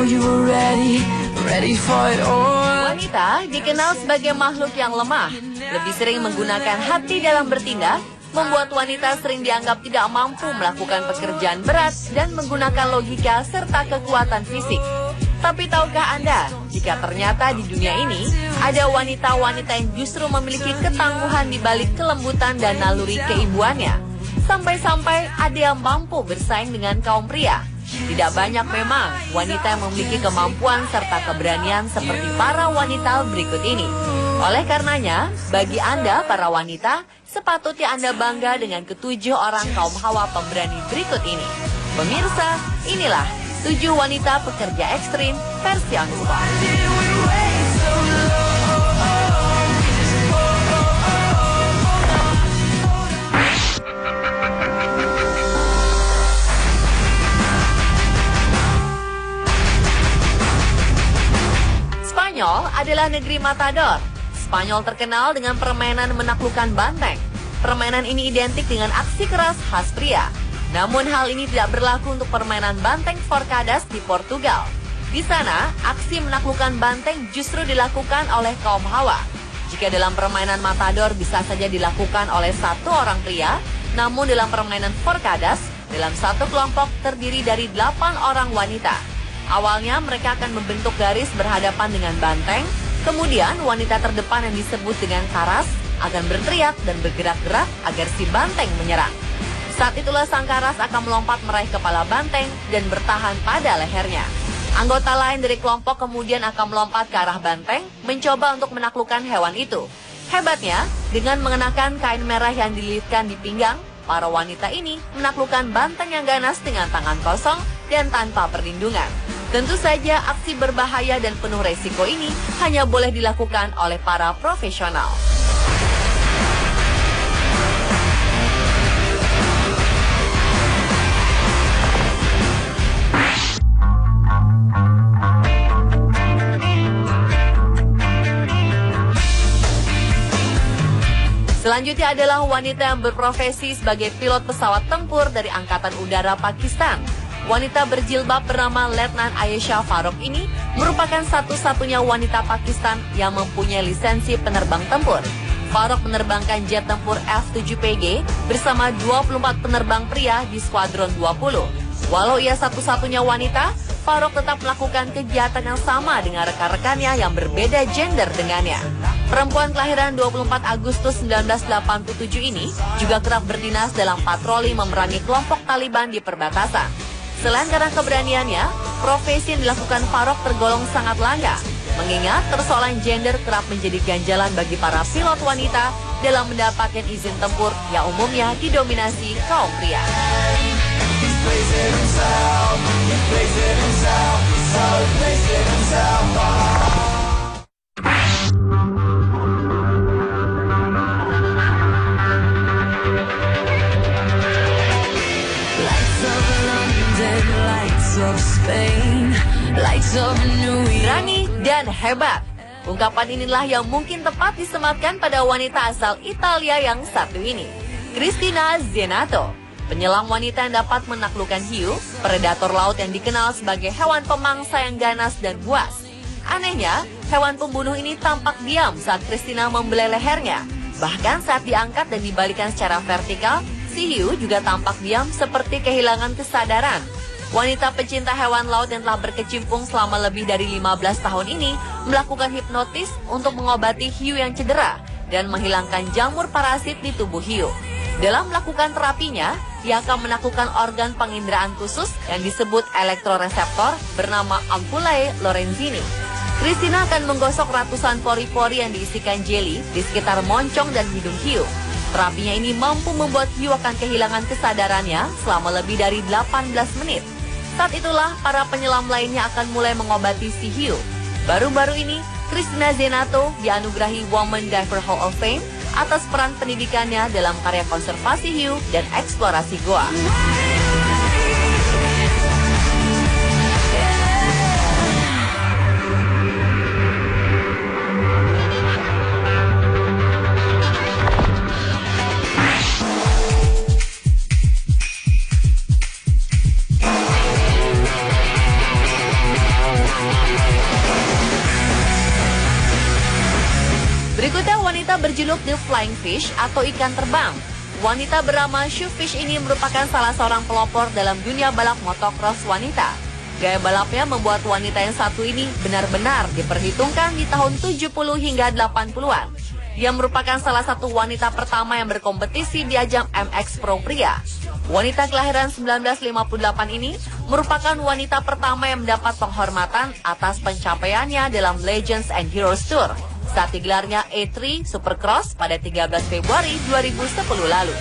you were ready for it all. Wanita dikenal sebagai makhluk yang lemah, lebih sering menggunakan hati dalam bertindak, membuat wanita sering dianggap tidak mampu melakukan pekerjaan berat dan menggunakan logika serta kekuatan fisik. Tapi tahukah Anda, jika ternyata di dunia ini ada wanita-wanita yang justru memiliki ketangguhan di balik kelembutan dan naluri keibuannya, sampai-sampai ada yang mampu bersaing dengan kaum pria. Tidak banyak memang wanita yang memiliki kemampuan serta keberanian seperti para wanita berikut ini. Oleh karenanya, bagi Anda para wanita, sepatutnya Anda bangga dengan ketujuh orang kaum hawa pemberani berikut ini. Pemirsa, inilah 7 wanita pekerja ekstrim versi on the spot. Spanyol adalah negeri matador. Spanyol terkenal dengan permainan menaklukkan banteng. Permainan ini identik dengan aksi keras khas pria. Namun hal ini tidak berlaku untuk permainan banteng forcadas di Portugal. Di sana, aksi menaklukkan banteng justru dilakukan oleh kaum hawa. Jika dalam permainan matador bisa saja dilakukan oleh satu orang pria, namun dalam permainan forcadas, dalam satu kelompok terdiri dari 8 orang wanita. Awalnya mereka akan membentuk garis berhadapan dengan banteng, kemudian wanita terdepan yang disebut dengan karas akan berteriak dan bergerak-gerak agar si banteng menyerang. Saat itulah sang karas akan melompat meraih kepala banteng dan bertahan pada lehernya. Anggota lain dari kelompok kemudian akan melompat ke arah banteng, mencoba untuk menaklukkan hewan itu. Hebatnya, dengan mengenakan kain merah yang dililitkan di pinggang, para wanita ini menaklukkan banteng yang ganas dengan tangan kosong dan tanpa perlindungan. Tentu saja aksi berbahaya dan penuh resiko ini hanya boleh dilakukan oleh para profesional. Selanjutnya adalah wanita yang berprofesi sebagai pilot pesawat tempur dari Angkatan Udara Pakistan. Wanita berjilbab bernama Letnan Ayesha Farouk ini merupakan satu-satunya wanita Pakistan yang mempunyai lisensi penerbang tempur. Farouk menerbangkan jet tempur F-7PG bersama 24 penerbang pria di Skuadron 20. Walau ia satu-satunya wanita, Farouk tetap melakukan kegiatan yang sama dengan rekan-rekannya yang berbeda gender dengannya. Perempuan kelahiran 24 Agustus 1987 ini juga kerap berdinas dalam patroli memerangi kelompok Taliban di perbatasan. Selain karena keberaniannya, profesi yang dilakukan Farouk tergolong sangat langka, mengingat persoalan gender kerap menjadi ganjalan bagi para pilot wanita dalam mendapatkan izin tempur yang umumnya didominasi kaum pria. Berani dan hebat. Ungkapan inilah yang mungkin tepat disematkan pada wanita asal Italia yang satu ini, Cristina Zenato. Penyelam wanita yang dapat menaklukkan hiu, predator laut yang dikenal sebagai hewan pemangsa yang ganas dan buas. Anehnya, hewan pembunuh ini tampak diam saat Cristina membelai lehernya. Bahkan saat diangkat dan dibalikan secara vertikal, si hiu juga tampak diam seperti kehilangan kesadaran. Wanita pecinta hewan laut yang telah berkecimpung selama lebih dari 15 tahun ini melakukan hipnotis untuk mengobati hiu yang cedera dan menghilangkan jamur parasit di tubuh hiu. Dalam melakukan terapinya, ia akan menaklukkan organ penginderaan khusus yang disebut elektroreseptor bernama ampullae lorenzini. Cristina akan menggosok ratusan pori-pori yang diisikan jeli di sekitar moncong dan hidung hiu. Terapinya ini mampu membuat hiu akan kehilangan kesadarannya selama lebih dari 18 menit. Saat itulah para penyelam lainnya akan mulai mengobati si hiu. Baru-baru ini, Cristina Zenato dianugerahi Women Diver Hall of Fame atas peran pendidikannya dalam karya konservasi hiu dan eksplorasi goa. Wanita berjuluk The Flying Fish atau ikan terbang. Wanita bernama Showfish ini merupakan salah seorang pelopor dalam dunia balap motocross wanita. Gaya balapnya membuat wanita yang satu ini benar-benar diperhitungkan di tahun 70 hingga 80-an. Dia merupakan salah satu wanita pertama yang berkompetisi di ajang MX Pro pria. Wanita kelahiran 1958 ini merupakan wanita pertama yang mendapat penghormatan atas pencapaiannya dalam Legends and Heroes Tour saat digelarnya A3 Supercross pada 13 Februari 2010 lalu.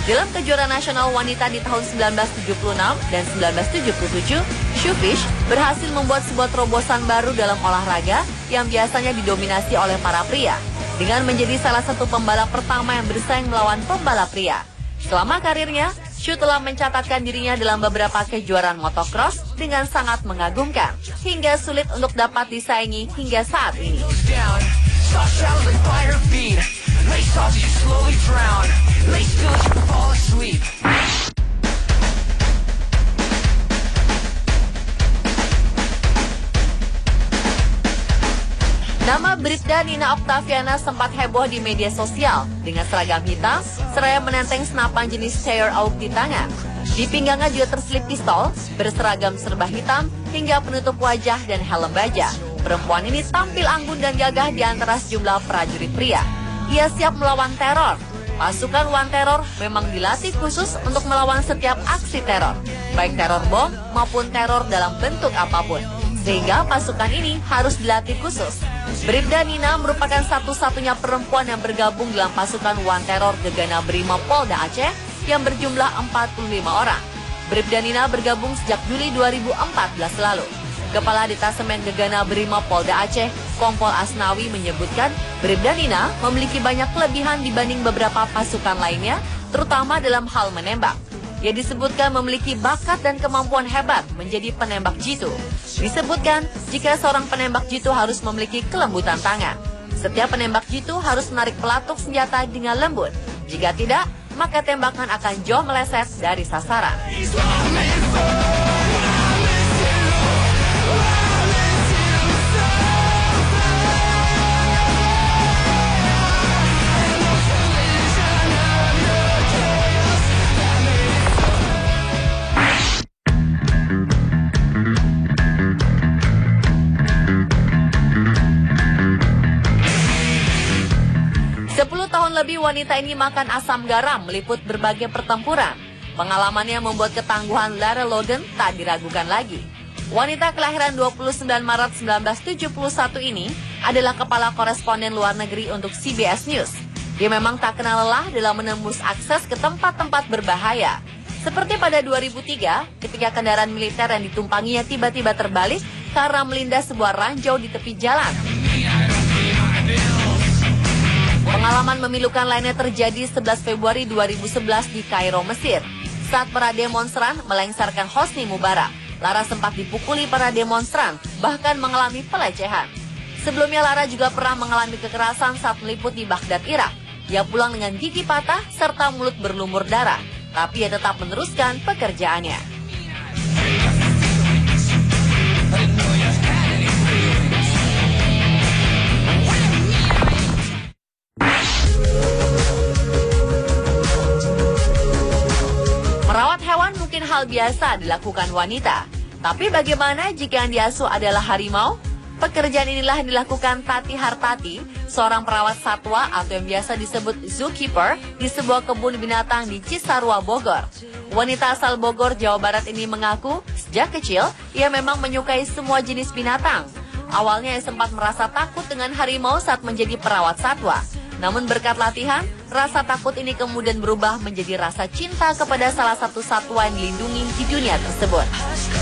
Dalam kejuaraan nasional wanita di tahun 1976 dan 1977, Showfish berhasil membuat sebuah terobosan baru dalam olahraga yang biasanya didominasi oleh para pria, dengan menjadi salah satu pembalap pertama yang bersaing melawan pembalap pria. Selama karirnya, Shu telah mencatatkan dirinya dalam beberapa kejuaraan motocross dengan sangat mengagumkan, hingga sulit untuk dapat disaingi hingga saat ini. Nama Bribda Nina Octaviana sempat heboh di media sosial dengan seragam hitam seraya menenteng senapan jenis Steyr AUG di tangan. Di pinggangnya juga terselip pistol, berseragam serba hitam hingga penutup wajah dan helm baja. Perempuan ini tampil anggun dan gagah di antara sejumlah prajurit pria. Ia siap melawan teror. Pasukan One Terror memang dilatih khusus untuk melawan setiap aksi teror, baik teror bom maupun teror dalam bentuk apapun. Sehingga pasukan ini harus dilatih khusus. Bribda Nina merupakan satu-satunya perempuan yang bergabung dalam pasukan One Terror Gegana Brimob Polda Aceh yang berjumlah 45 orang. Bribda Nina bergabung sejak Juli 2014 lalu. Kepala Detasemen Gegana Brimob Polda Aceh, Kompol Asnawi menyebutkan Bribda Nina memiliki banyak kelebihan dibanding beberapa pasukan lainnya, terutama dalam hal menembak. Ia disebutkan memiliki bakat dan kemampuan hebat menjadi penembak jitu. Disebutkan jika seorang penembak jitu harus memiliki kelembutan tangan. Setiap penembak jitu harus menarik pelatuk senjata dengan lembut. Jika tidak, maka tembakan akan jauh meleset dari sasaran. 10 tahun lebih wanita ini makan asam garam meliput berbagai pertempuran. Pengalamannya membuat ketangguhan Lara Logan tak diragukan lagi. Wanita kelahiran 29 Maret 1971 ini adalah kepala koresponden luar negeri untuk CBS News. Dia memang tak kenal lelah dalam menembus akses ke tempat-tempat berbahaya. Seperti pada 2003 ketika kendaraan militer yang ditumpanginya tiba-tiba terbalik karena melindas sebuah ranjau di tepi jalan. Pengalaman memilukan lainnya terjadi 11 Februari 2011 di Kairo, Mesir. Saat para demonstran melengsarkan Hosni Mubarak, Lara sempat dipukuli para demonstran, bahkan mengalami pelecehan. Sebelumnya Lara juga pernah mengalami kekerasan saat meliput di Baghdad, Irak. Ia pulang dengan gigi patah serta mulut berlumur darah, tapi ia tetap meneruskan pekerjaannya. Merawat hewan mungkin hal biasa dilakukan wanita. Tapi bagaimana jika yang diasuh adalah harimau? Pekerjaan inilah yang dilakukan Tati Hartati, seorang perawat satwa atau yang biasa disebut zookeeper di sebuah kebun binatang di Cisarua, Bogor. Wanita asal Bogor, Jawa Barat ini mengaku sejak kecil ia memang menyukai semua jenis binatang. Awalnya ia sempat merasa takut dengan harimau saat menjadi perawat satwa. Namun berkat latihan, rasa takut ini kemudian berubah menjadi rasa cinta kepada salah satu satwa yang dilindungi di dunia tersebut.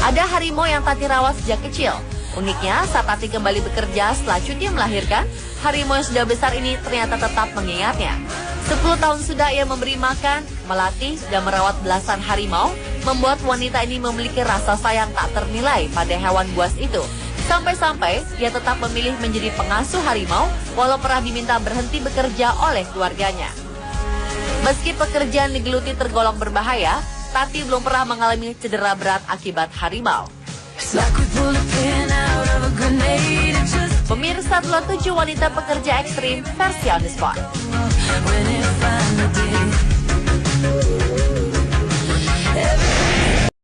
Ada harimau yang Tati rawat sejak kecil. Uniknya, saat Tati kembali bekerja setelah cuti melahirkan, harimau yang sudah besar ini ternyata tetap mengingatnya. 10 tahun sudah ia memberi makan, melatih, dan merawat belasan harimau, membuat wanita ini memiliki rasa sayang tak ternilai pada hewan buas itu. Sampai-sampai ia tetap memilih menjadi pengasuh harimau walau pernah diminta berhenti bekerja oleh keluarganya. Meski pekerjaan digeluti tergolong berbahaya, Tati belum pernah mengalami cedera berat akibat harimau. Pemirsa, Satlon 7 wanita pekerja ekstrim versi on the spot. when it finally did.